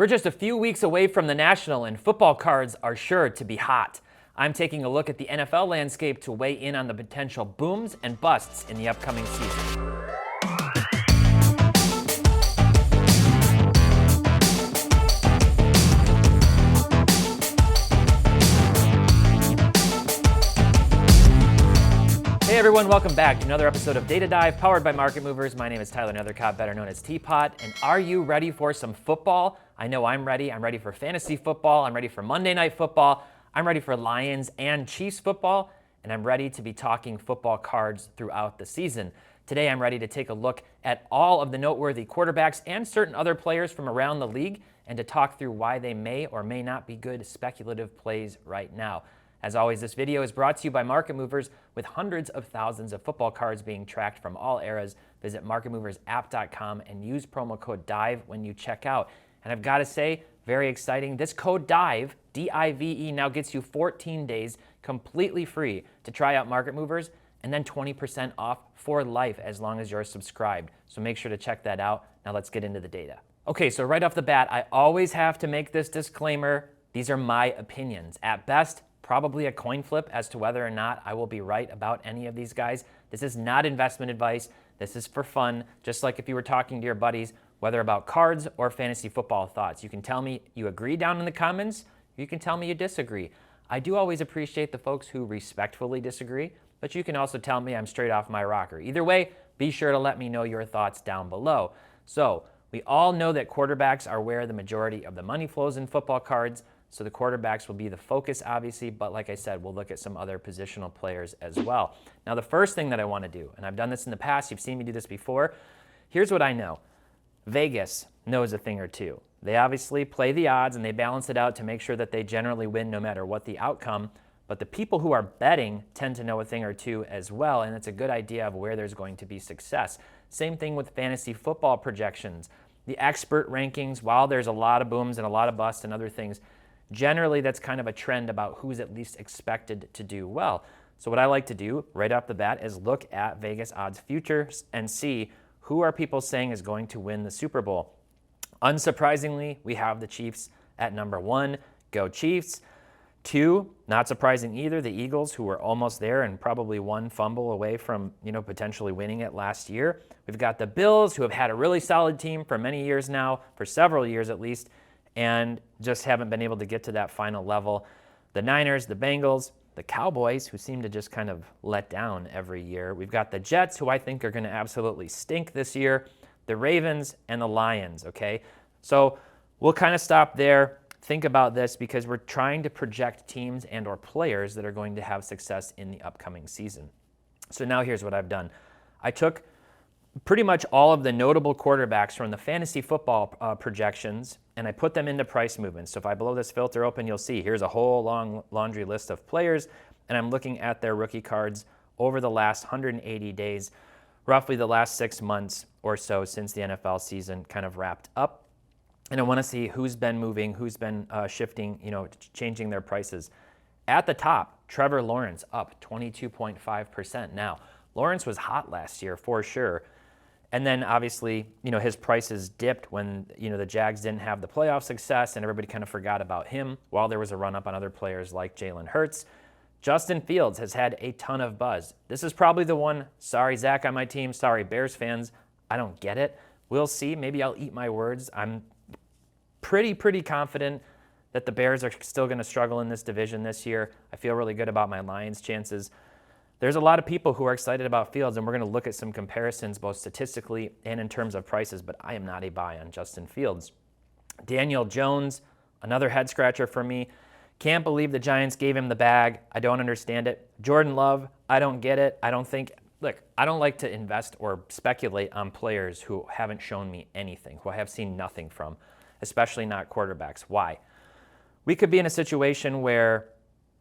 We're just a few weeks away from the National, and football cards are sure to be hot. I'm taking a look at the NFL landscape to weigh in on the potential booms and busts in the upcoming season. Hey everyone, welcome back to another episode of Data Dive powered by Market Movers. My name is Tyler Nethercott, better known as Teapot. And are you ready for some football? I know I'm ready. I'm ready for fantasy football. I'm ready for Monday Night Football. I'm ready for Lions and Chiefs football. And I'm ready to be talking football cards throughout the season. Today I'm ready to take a look at all of the noteworthy quarterbacks and certain other players from around the league and to talk through why they may or may not be good speculative plays right now. As always, this video is brought to you by Market Movers with hundreds of thousands of football cards being tracked from all eras. Visit marketmoversapp.com and use promo code DIVE when you check out. And I've got to say, very exciting, this code DIVE, D-I-V-E, now gets you 14 days completely free to try out Market Movers and then 20% off for life as long as you're subscribed. So make sure to check that out. Now let's get into the data. Okay, so right off the bat, I always have to make this disclaimer. These are my opinions. At best, probably a coin flip as to whether or not I will be right about any of these guys. This is not investment advice. This is for fun, just like if you were talking to your buddies, whether about cards or fantasy football thoughts. You can tell me you agree down in the comments. You can tell me you disagree. I do always appreciate the folks who respectfully disagree, but you can also tell me I'm straight off my rocker. Either way, be sure to let me know your thoughts down below. So we all know that quarterbacks are where the majority of the money flows in football cards. So the quarterbacks will be the focus, obviously, but like I said, we'll look at some other positional players as well. Now, the first thing that I want to do, and I've done this in the past, you've seen me do this before, here's what I know. Vegas knows a thing or two. They obviously play the odds and they balance it out to make sure that they generally win no matter what the outcome, but the people who are betting tend to know a thing or two as well, and it's a good idea of where there's going to be success. Same thing with fantasy football projections. The expert rankings, while there's a lot of booms and a lot of busts and other things, generally, that's kind of a trend about who's at least expected to do well. So what I like to do right off the bat is look at Vegas odds futures and see who are people saying is going to win the Super Bowl. Unsurprisingly, we have the Chiefs at number 1. Go Chiefs. 2, not surprising either, the Eagles, who were almost there and probably one fumble away from, potentially winning it last year. We've got the Bills, who have had a really solid team for many years now, for several years at least, and just haven't been able to get to that final level. The Niners, the Bengals, the Cowboys, who seem to just kind of let down every year. We've got the Jets, who I think are going to absolutely stink this year, the Ravens, and the Lions, okay? So we'll kind of stop there. Think about this because we're trying to project teams and or players that are going to have success in the upcoming season. So now here's what I've done. I took pretty much all of the notable quarterbacks from the fantasy football projections, and I put them into price movements. So if I blow this filter open, you'll see here's a whole long laundry list of players, and I'm looking at their rookie cards over the last 180 days, roughly the last 6 months or so since the NFL season kind of wrapped up. And I want to see who's been moving, who's been shifting, changing their prices. At the top, Trevor Lawrence up 22.5%. Now, Lawrence was hot last year for sure. And then obviously, his prices dipped when, the Jags didn't have the playoff success and everybody kind of forgot about him while there was a run up on other players like Jalen Hurts. Justin Fields has had a ton of buzz. This is probably the one, sorry, Zach on my team, sorry, Bears fans, I don't get it. We'll see. Maybe I'll eat my words. I'm pretty confident that the Bears are still going to struggle in this division this year. I feel really good about my Lions' chances. There's a lot of people who are excited about Fields, and we're going to look at some comparisons both statistically and in terms of prices, but I am not a buy on Justin Fields. Daniel Jones, another head scratcher for me. Can't believe the Giants gave him the bag. I don't understand it. Jordan Love, I don't get it. I don't like to invest or speculate on players who haven't shown me anything, who I have seen nothing from, especially not quarterbacks. Why? We could be in a situation where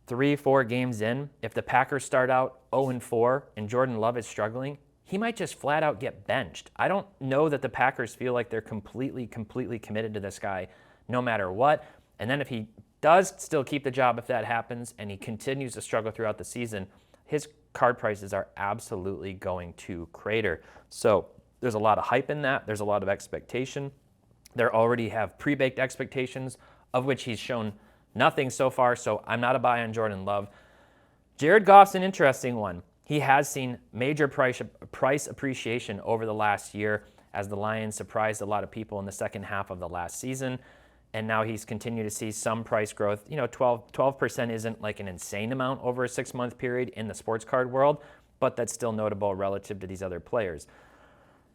3-4 games in, if the Packers start out 0-4 and Jordan Love is struggling, he might just flat out get benched. I don't know that the Packers feel like they're completely committed to this guy no matter what. And then if he does still keep the job, if that happens, and he continues to struggle throughout the season, his card prices are absolutely going to crater. So there's a lot of hype in that. There's a lot of expectation. They already have pre-baked expectations, of which he's shown nothing so far, so I'm not a buy on Jordan Love. Jared Goff's an interesting one. He has seen major price appreciation over the last year as the Lions surprised a lot of people in the second half of the last season. And now he's continued to see some price growth. 12% isn't like an insane amount over a 6-month period in the sports card world, but that's still notable relative to these other players.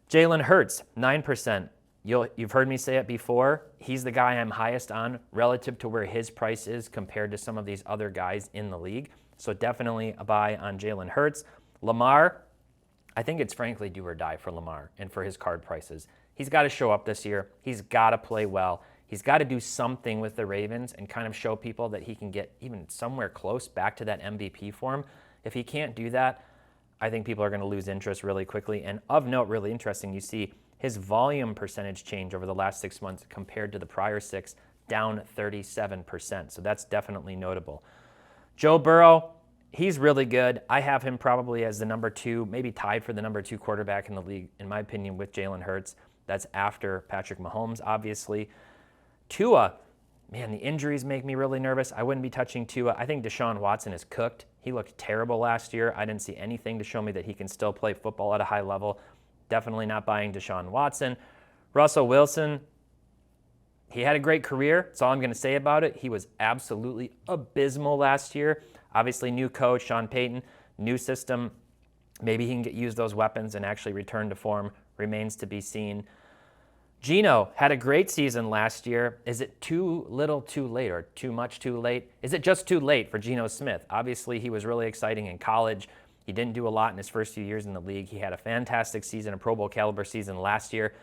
Jalen Hurts, 9%. You've heard me say it before. He's the guy I'm highest on relative to where his price is compared to some of these other guys in the league. So definitely a buy on Jalen Hurts. Lamar, I think it's frankly do or die for Lamar and for his card prices. He's got to show up this year. He's got to play well. He's got to do something with the Ravens and kind of show people that he can get even somewhere close back to that MVP form. If he can't do that, I think people are going to lose interest really quickly. And of note, really interesting, you see his volume percentage change over the last 6 months compared to the prior 6, down 37%. So that's definitely notable. Joe Burrow, he's really good. I have him probably as the number 2, maybe tied for the number 2 quarterback in the league, in my opinion, with Jalen Hurts. That's after Patrick Mahomes, obviously. Tua, man, the injuries make me really nervous. I wouldn't be touching Tua. I think Deshaun Watson is cooked. He looked terrible last year. I didn't see anything to show me that he can still play football at a high level. Definitely not buying Deshaun Watson. Russell Wilson, he had a great career. That's all I'm going to say about it. He was absolutely abysmal last year. Obviously, new coach, Sean Payton, new system. Maybe he can use those weapons and actually return to form. Remains to be seen. Geno had a great season last year. Is it too little too late or too much too late? Is it just too late for Geno Smith? Obviously, he was really exciting in college. He didn't do a lot in his first few years in the league. He had a fantastic season, a Pro Bowl caliber season last year.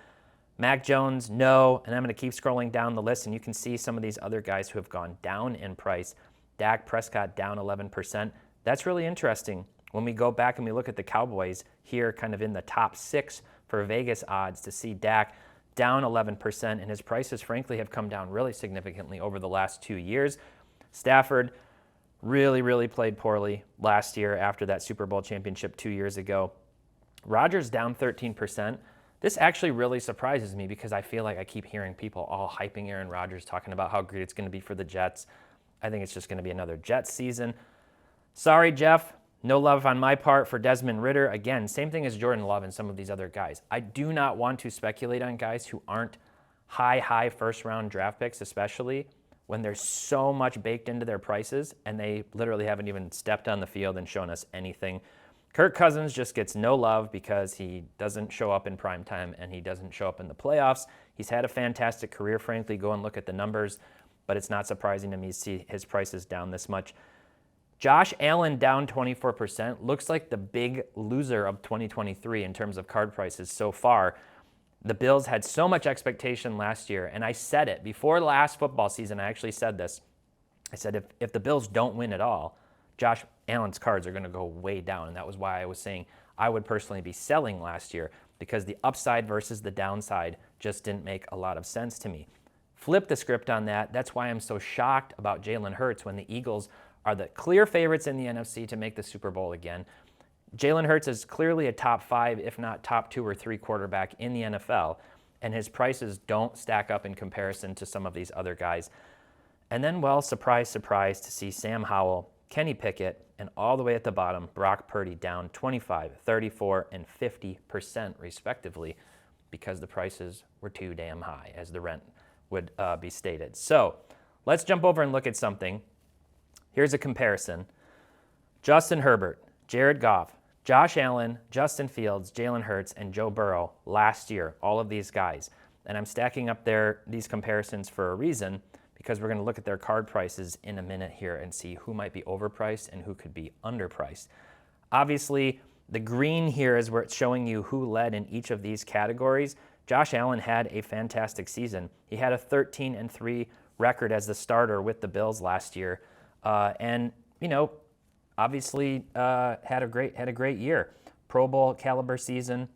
Mac Jones, no. And I'm going to keep scrolling down the list, and you can see some of these other guys who have gone down in price. Dak Prescott down 11%. That's really interesting. When we go back and we look at the Cowboys here kind of in the top 6 for Vegas odds to see Dak down 11%, and his prices, frankly, have come down really significantly over the last 2 years. Stafford really played poorly last year after that Super Bowl championship 2 years ago. Rodgers down 13%. This actually really surprises me because I feel like I keep hearing people all hyping Aaron Rodgers, talking about how great it's going to be for the Jets. I think it's just going to be another Jets season. Sorry, Jeff. No love on my part for Desmond Ridder. Again, same thing as Jordan Love and some of these other guys. I do not want to speculate on guys who aren't high first-round draft picks, especially when there's so much baked into their prices and they literally haven't even stepped on the field and shown us anything. Kirk Cousins just gets no love because he doesn't show up in prime time and he doesn't show up in the playoffs. He's had a fantastic career, frankly. Go and look at the numbers, but it's not surprising to me to see his prices down this much. Josh Allen down 24%, looks like the big loser of 2023 in terms of card prices so far. The Bills had so much expectation last year, and I said it before last football season. I actually said this. I said if the Bills don't win at all, Josh Allen's cards are going to go way down, and that was why I was saying I would personally be selling last year because the upside versus the downside just didn't make a lot of sense to me. Flip the script on that. That's why I'm so shocked about Jalen Hurts when the Eagles are the clear favorites in the NFC to make the Super Bowl again. Jalen Hurts is clearly a top 5, if not top 2 or 3 quarterback in the NFL, and his prices don't stack up in comparison to some of these other guys. And then, well, surprise, surprise, to see Sam Howell, Kenny Pickett, and all the way at the bottom, Brock Purdy down 25, 34, and 50% respectively because the prices were too damn high, as the rent would be stated. So let's jump over and look at something. Here's a comparison. Justin Herbert, Jared Goff, Josh Allen, Justin Fields, Jalen Hurts, and Joe Burrow last year, all of these guys. And I'm stacking up these comparisons for a reason because we're going to look at their card prices in a minute here and see who might be overpriced and who could be underpriced. Obviously, the green here is where it's showing you who led in each of these categories. Josh Allen had a fantastic season. He had a 13-3 record as the starter with the Bills last year. And obviously had a great year. Pro Bowl caliber season.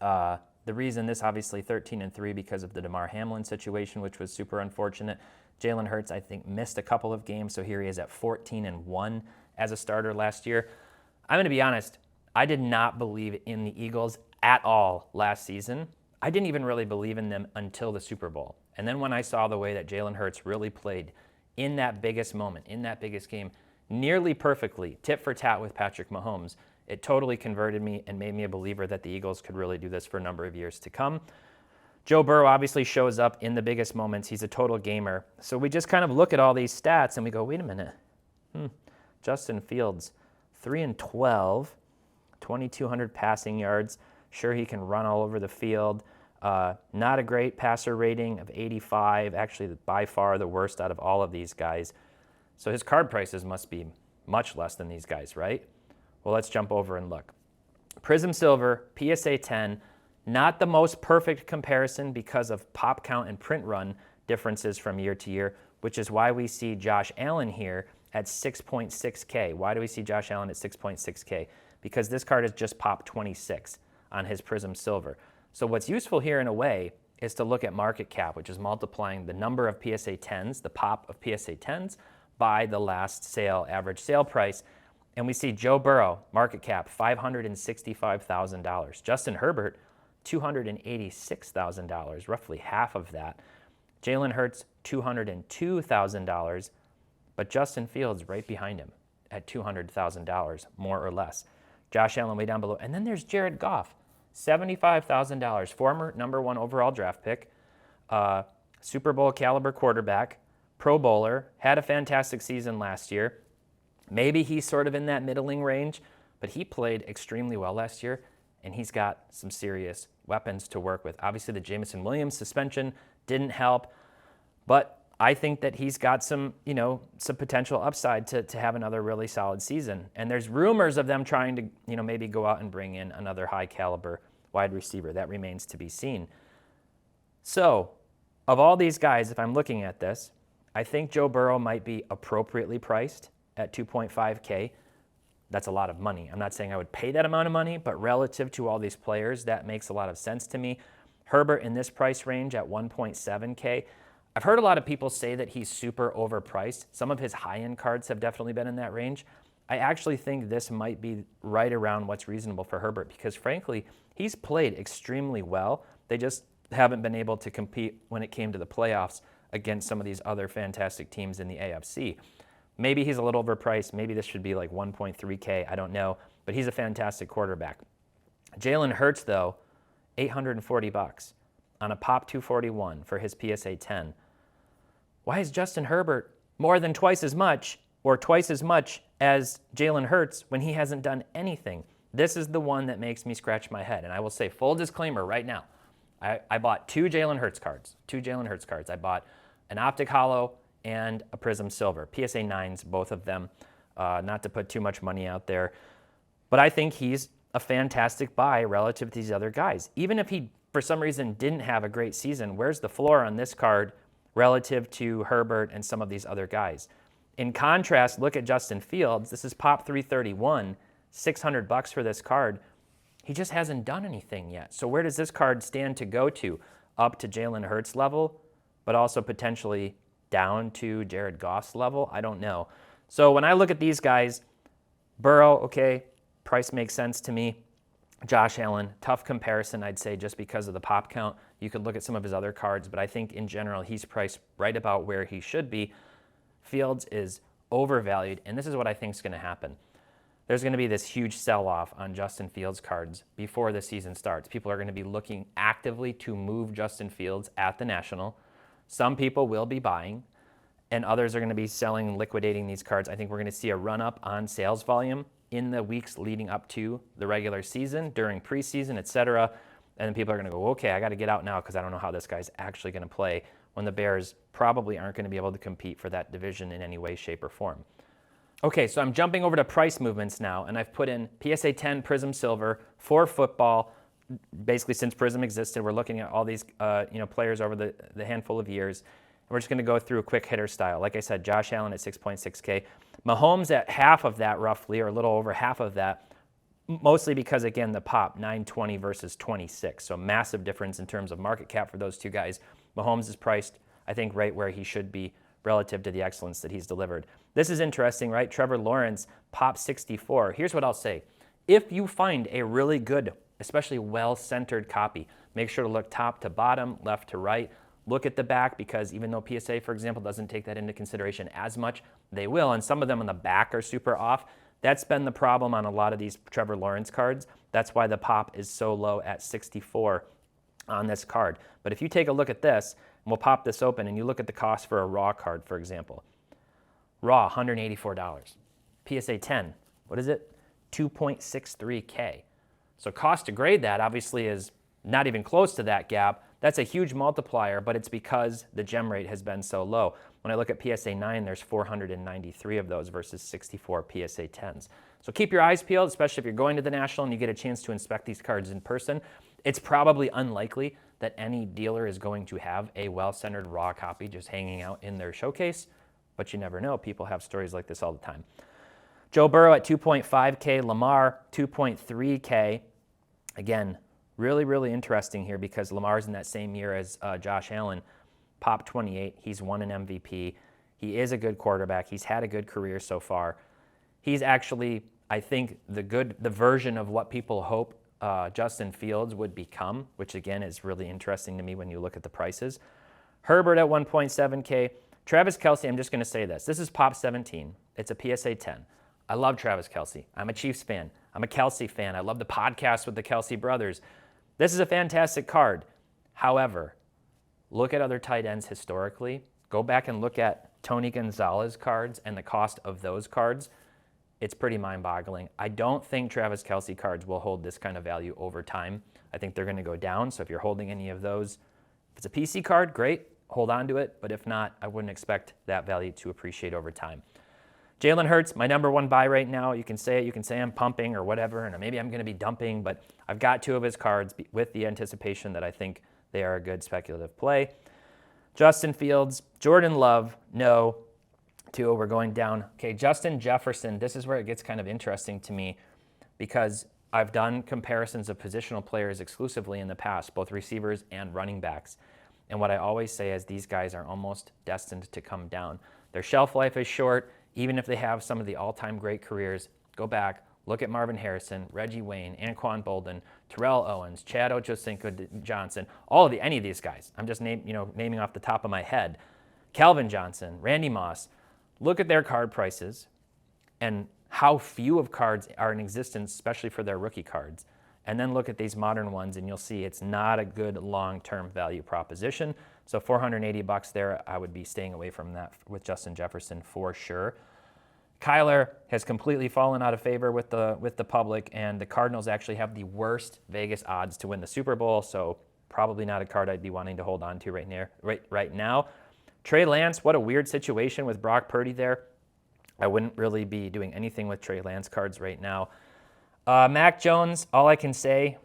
The reason this obviously 13-3 because of the Damar Hamlin situation, which was super unfortunate. Jalen Hurts, I think, missed a couple of games, so here he is at 14-1 as a starter last year. I'm going to be honest, I did not believe in the Eagles at all last season. I didn't even really believe in them until the Super Bowl. And then when I saw the way that Jalen Hurts really played in that biggest moment, in that biggest game, nearly perfectly, tit for tat with Patrick Mahomes, it totally converted me and made me a believer that the Eagles could really do this for a number of years to come. Joe Burrow obviously shows up in the biggest moments. He's a total gamer. So we just kind of look at all these stats and we go, wait a minute. Justin Fields, 3-12, 2,200 passing yards. Sure, he can run all over the field. Not a great passer rating of 85, actually by far the worst out of all of these guys. So his card prices must be much less than these guys, right? Well, let's jump over and look. Prism Silver, PSA 10, not the most perfect comparison because of pop count and print run differences from year to year, which is why we see Josh Allen here at 6.6K. Why do we see Josh Allen at 6.6K? Because this card has just popped 26 on his Prism Silver. So what's useful here in a way is to look at market cap, which is multiplying the number of PSA 10s, the pop of PSA 10s, by the last sale, average sale price. And we see Joe Burrow, market cap, $565,000. Justin Herbert, $286,000, roughly half of that. Jalen Hurts, $202,000, but Justin Fields right behind him at $200,000, more or less. Josh Allen way down below. And then there's Jared Goff, $75,000, former #1 overall draft pick, Super Bowl caliber quarterback, Pro Bowler, had a fantastic season last year. Maybe he's sort of in that middling range, but he played extremely well last year, and he's got some serious weapons to work with. Obviously, the Jameson Williams suspension didn't help, but I think that he's got some potential upside to have another really solid season. And there's rumors of them trying to, maybe go out and bring in another high caliber wide receiver. That remains to be seen. So, of all these guys, if I'm looking at this, I think Joe Burrow might be appropriately priced at 2.5K. That's a lot of money. I'm not saying I would pay that amount of money, but relative to all these players, that makes a lot of sense to me. Herbert in this price range at 1.7K. I've heard a lot of people say that he's super overpriced. Some of his high-end cards have definitely been in that range. I actually think this might be right around what's reasonable for Herbert because, frankly, he's played extremely well. They just haven't been able to compete when it came to the playoffs against some of these other fantastic teams in the AFC. Maybe he's a little overpriced. Maybe this should be like 1.3K. I don't know. But he's a fantastic quarterback. Jalen Hurts, though, $840 on a Pop 241 for his PSA 10. Why is Justin Herbert more than twice as much or twice as much as Jalen Hurts when he hasn't done anything? This is the one that makes me scratch my head. And I will say, full disclaimer right now, I bought two Jalen Hurts cards. I bought an Optic Holo and a Prism Silver. PSA 9s, both of them. Not to put too much money out there. But I think he's a fantastic buy relative to these other guys. Even if he, for some reason, didn't have a great season, where's the floor on this card relative to Herbert and some of these other guys? In contrast, look at Justin Fields. This is Pop 331, $600 for this card. He just hasn't done anything yet. So where does this card stand to go to? Up to Jalen Hurts level, but also potentially down to Jared Goff's level? I don't know. So when I look at these guys, Burrow, okay, price makes sense to me. Josh Allen, tough comparison, I'd say, just because of the pop count. You could look at some of his other cards, but I think in general he's priced right about where he should be. Fields is overvalued, and this is what I think is going to happen. There's going to be this huge sell-off on Justin Fields cards before the season starts. People are going to be looking actively to move Justin Fields at the National. Some people will be buying, and others are going to be selling and liquidating these cards. I think we're going to see a run-up on sales volume in the weeks leading up to the regular season, during preseason, etc. And then people are going to go, okay, I got to get out now because I don't know how this guy's actually going to play when the Bears probably aren't going to be able to compete for that division in any way, shape, or form. Okay, so I'm jumping over to price movements now, and I've put in PSA 10 Prism Silver for football. Basically, since Prism existed, we're looking at all these players over the handful of years. And we're just going to go through a quick hitter style. Like I said, Josh Allen at 6.6K. Mahomes at half of that roughly, or a little over half of that, mostly because, again, the pop, 920 versus 26. So massive difference in terms of market cap for those two guys. Mahomes is priced, I think, right where he should be relative to the excellence that he's delivered. This is interesting, right? Trevor Lawrence, Pop 64. Here's what I'll say. If you find a really good especially well-centered copy. Make sure to look top to bottom, left to right. Look at the back, because even though PSA, for example, doesn't take that into consideration as much, they will, and some of them on the back are super off. That's been the problem on a lot of these Trevor Lawrence cards. That's why the pop is so low at 64 on this card. But if you take a look at this, and we'll pop this open, and you look at the cost for a raw card, for example. Raw, $184. PSA 10, what is it? 2.63K. So cost to grade that obviously is not even close to that gap. That's a huge multiplier, but it's because the gem rate has been so low. When I look at PSA 9, there's 493 of those versus 64 PSA 10s. So keep your eyes peeled, especially if you're going to the National and you get a chance to inspect these cards in person. It's probably unlikely that any dealer is going to have a well-centered raw copy just hanging out in their showcase, but you never know. People have stories like this all the time. Joe Burrow at 2.5K, Lamar 2.3K. Again, really, really interesting here because Lamar's in that same year as Josh Allen, pop 28. He's won an MVP. He is a good quarterback. He's had a good career so far. He's actually, I think, the version of what people hope Justin Fields would become, which again is really interesting to me when you look at the prices. Herbert at 1.7K. Travis Kelce, I'm just going to say this. This is pop 17. It's a PSA 10. I love Travis Kelce. I'm a Chiefs fan. I'm a Kelce fan. I love the podcast with the Kelce brothers. This is a fantastic card. However, look at other tight ends historically. Go back and look at Tony Gonzalez cards and the cost of those cards. It's pretty mind-boggling. I don't think Travis Kelce cards will hold this kind of value over time. I think they're going to go down. So if you're holding any of those, if it's a PC card, great, hold on to it. But if not, I wouldn't expect that value to appreciate over time. Jalen Hurts, my number one buy right now. You can say it, you can say I'm pumping or whatever, and maybe I'm going to be dumping, but I've got two of his cards with the anticipation that I think they are a good speculative play. Justin Fields, Jordan Love, no. 2, we're going down. Okay, Justin Jefferson, this is where it gets kind of interesting to me because I've done comparisons of positional players exclusively in the past, both receivers and running backs. And what I always say is these guys are almost destined to come down. Their shelf life is short. Even if they have some of the all-time great careers, go back, look at Marvin Harrison, Reggie Wayne, Anquan Bolden, Terrell Owens, Chad Ochocinco-Johnson, any of these guys. I'm just naming off the top of my head. Calvin Johnson, Randy Moss. Look at their card prices and how few of cards are in existence, especially for their rookie cards. And then look at these modern ones, and you'll see it's not a good long-term value proposition. So $480 there, I would be staying away from that with Justin Jefferson for sure. Kyler has completely fallen out of favor with the public, and the Cardinals actually have the worst Vegas odds to win the Super Bowl, so probably not a card I'd be wanting to hold on to right now. Trey Lance, what a weird situation with Brock Purdy there. I wouldn't really be doing anything with Trey Lance cards right now. Mac Jones, all I can say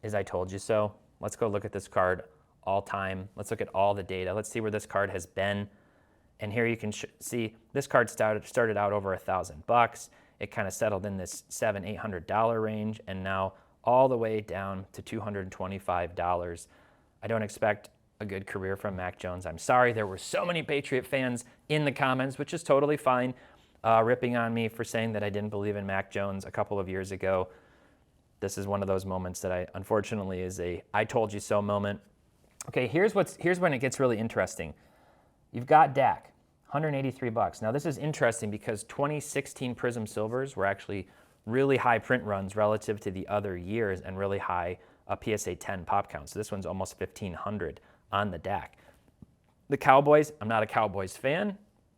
is I told you so. Let's go look at this card all time. Let's look at all the data. Let's see where this card has been. And here you can see this card started out over $1,000. It kind of settled in this $700-800 range, and now all the way down to $225. I don't expect a good career from Mac Jones. I'm sorry, there were so many Patriot fans in the comments, which is totally fine, ripping on me for saying that I didn't believe in Mac Jones a couple of years ago. This is one of those moments that unfortunately is a I told you so moment. Okay, here's when it gets really interesting. You've got Dak, $183. Now this is interesting because 2016 Prism Silvers were actually really high print runs relative to the other years and really high PSA 10 pop count. So this one's almost 1,500 on the Dak. The Cowboys, I'm not a Cowboys fan.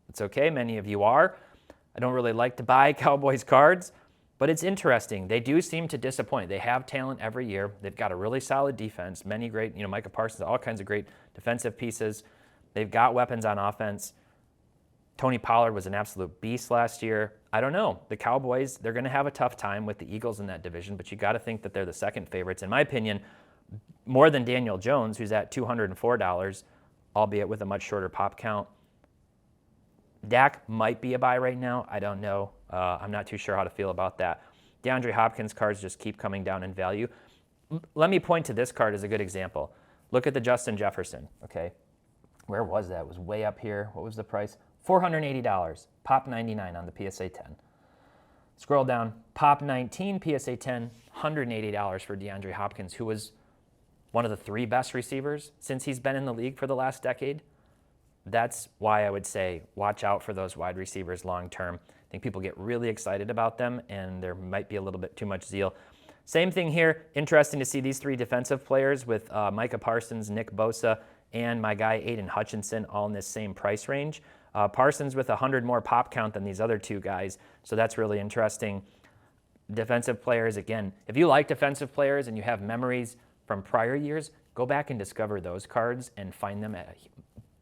It's okay, many of you are. I don't really like to buy Cowboys cards, but it's interesting. They do seem to disappoint. They have talent every year. They've got a really solid defense, many great, Micah Parsons, all kinds of great defensive pieces. They've got weapons on offense. Tony Pollard was an absolute beast last year. I don't know. The Cowboys, they're going to have a tough time with the Eagles in that division, but you got to think that they're the second favorites. In my opinion, more than Daniel Jones, who's at $204, albeit with a much shorter pop count. Dak might be a buy right now. I don't know. I'm not too sure how to feel about that. DeAndre Hopkins cards just keep coming down in value. Let me point to this card as a good example. Look at the Justin Jefferson, okay? Where was that? It was way up here. What was the price? $480, pop 99 on the PSA 10. Scroll down, Pop 19, PSA 10, $180 for DeAndre Hopkins, who was one of the 3 best receivers since he's been in the league for the last decade. That's why I would say watch out for those wide receivers long term. I think people get really excited about them, and there might be a little bit too much zeal. Same thing here. Interesting to see these 3 defensive players with Micah Parsons, Nick Bosa, and my guy Aiden Hutchinson all in this same price range. Parsons with 100 more pop count than these other 2 guys, so that's really interesting. Defensive players, again, if you like defensive players and you have memories from prior years, go back and discover those cards and find them at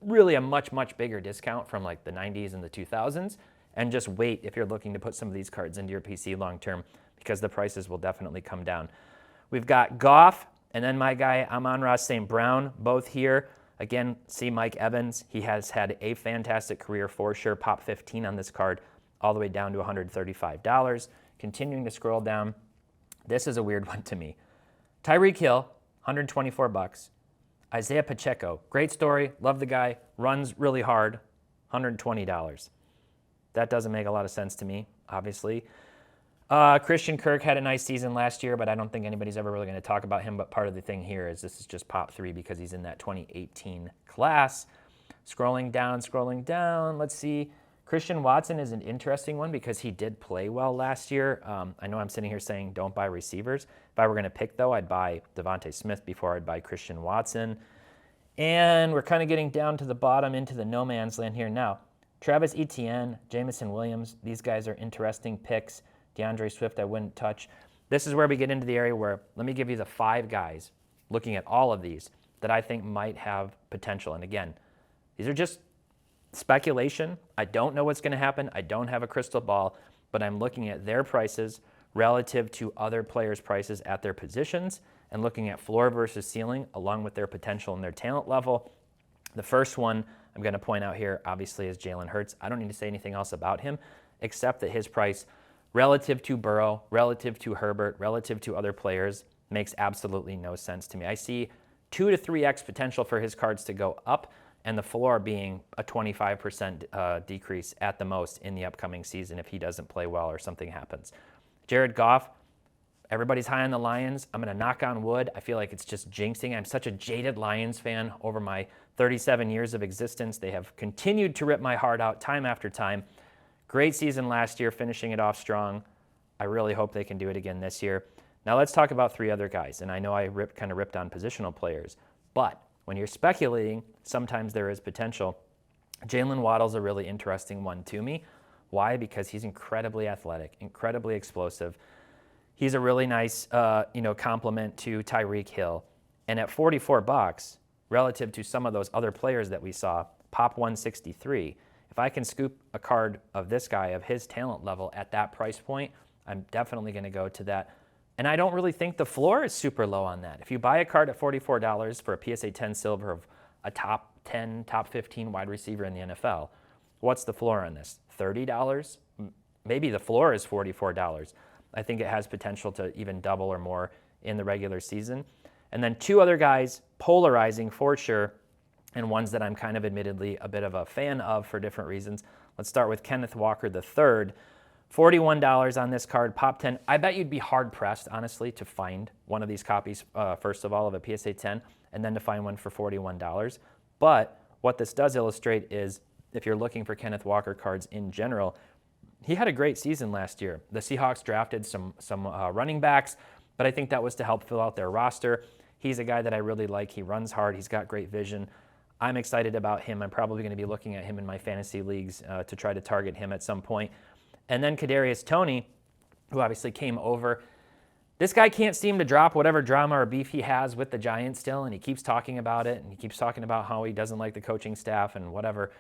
really a much, much bigger discount from like the 90s and the 2000s, and just wait if you're looking to put some of these cards into your PC long term, because the prices will definitely come down. We've got Goff and then my guy Amon-Ra St. Brown, both here. Again, see Mike Evans. He has had a fantastic career for sure. Pop 15 on this card, all the way down to $135. Continuing to scroll down, this is a weird one to me. Tyreek Hill, $124. Isaiah Pacheco, great story, love the guy, runs really hard, $120. That doesn't make a lot of sense to me, obviously. Christian Kirk had a nice season last year, but I don't think anybody's ever really going to talk about him. But part of the thing here is this is just Pop 3 because he's in that 2018 class. Scrolling down, let's see. Christian Watson is an interesting one because he did play well last year. I know I'm sitting here saying don't buy receivers. If I were going to pick, though, I'd buy Devontae Smith before I'd buy Christian Watson. And we're kind of getting down to the bottom into the no man's land here now. Travis Etienne, Jameson Williams, these guys are interesting picks. DeAndre Swift, I wouldn't touch. This is where we get into the area where, let me give you the 5 guys, looking at all of these, that I think might have potential. And again, these are just speculation. I don't know what's going to happen. I don't have a crystal ball, but I'm looking at their prices relative to other players' prices at their positions and looking at floor versus ceiling along with their potential and their talent level. The first one I'm going to point out here, obviously, is Jalen Hurts. I don't need to say anything else about him except that his price relative to Burrow, relative to Herbert, relative to other players makes absolutely no sense to me. I see 2 to 3x potential for his cards to go up, and the floor being a 25% decrease at the most in the upcoming season if he doesn't play well or something happens. Jared Goff, everybody's high on the Lions. I'm going to knock on wood. I feel like it's just jinxing. I'm such a jaded Lions fan over my 37 years of existence. They have continued to rip my heart out time after time. Great season last year, finishing it off strong. I really hope they can do it again this year. Now let's talk about 3 other guys. And I know I kind of ripped on positional players, but when you're speculating, sometimes there is potential. Jalen Waddle's a really interesting one to me. Why? Because he's incredibly athletic, incredibly explosive. He's a really nice, complement to Tyreek Hill. And at $44, relative to some of those other players that we saw, Pop 163. If I can scoop a card of this guy, of his talent level at that price point, I'm definitely going to go to that. And I don't really think the floor is super low on that. If you buy a card at $44 for a PSA 10 silver of a top 10, top 15 wide receiver in the NFL, what's the floor on this? $30? Maybe the floor is $44. I think it has potential to even double or more in the regular season. And then 2 other guys, polarizing for sure, and ones that I'm kind of admittedly a bit of a fan of for different reasons. Let's start with Kenneth Walker III. $41 on this card, Pop 10. I bet you'd be hard-pressed, honestly, to find one of these copies, first of all, of a PSA 10, and then to find one for $41. But what this does illustrate is, if you're looking for Kenneth Walker cards in general, he had a great season last year. The Seahawks drafted some running backs, but I think that was to help fill out their roster. He's a guy that I really like. He runs hard. He's got great vision. I'm excited about him. I'm probably going to be looking at him in my fantasy leagues to try to target him at some point. And then Kadarius Toney, who obviously came over. This guy can't seem to drop whatever drama or beef he has with the Giants still, and he keeps talking about it, and he keeps talking about how he doesn't like the coaching staff and whatever.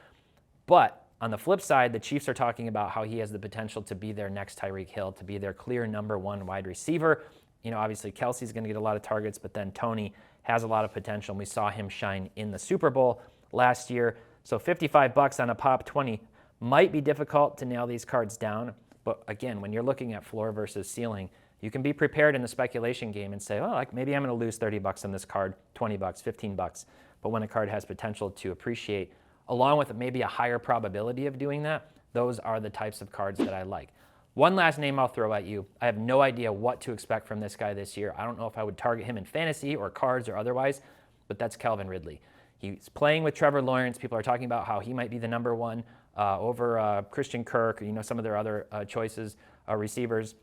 But on the flip side, the Chiefs are talking about how he has the potential to be their next Tyreek Hill, to be their clear number 1 wide receiver. Obviously Kelsey's going to get a lot of targets, but then Toney has a lot of potential, and we saw him shine in the Super Bowl last year. So $55 on a Pop 20 might be difficult to nail these cards down. But again, when you're looking at floor versus ceiling, you can be prepared in the speculation game and say, oh, maybe I'm going to lose $30 on this card, $20, $15. But when a card has potential to appreciate, along with maybe a higher probability of doing that, those are the types of cards that I like. One last name I'll throw at you. I have no idea what to expect from this guy this year. I don't know if I would target him in fantasy or cards or otherwise, but that's Calvin Ridley. He's playing with Trevor Lawrence. People are talking about how he might be the number one over Christian Kirk, or some of their other choices, receivers.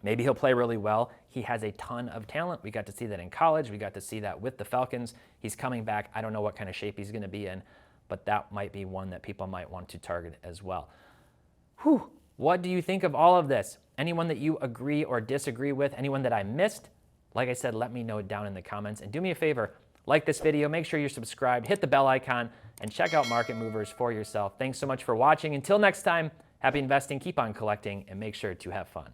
Maybe he'll play really well. He has a ton of talent. We got to see that in college. We got to see that with the Falcons. He's coming back. I don't know what kind of shape he's going to be in, but that might be one that people might want to target as well. Whew. What do you think of all of this? Anyone that you agree or disagree with? Anyone that I missed? Like I said, let me know down in the comments. And do me a favor, like this video, make sure you're subscribed, hit the bell icon, and check out Market Movers for yourself. Thanks so much for watching. Until next time, happy investing, keep on collecting, and make sure to have fun.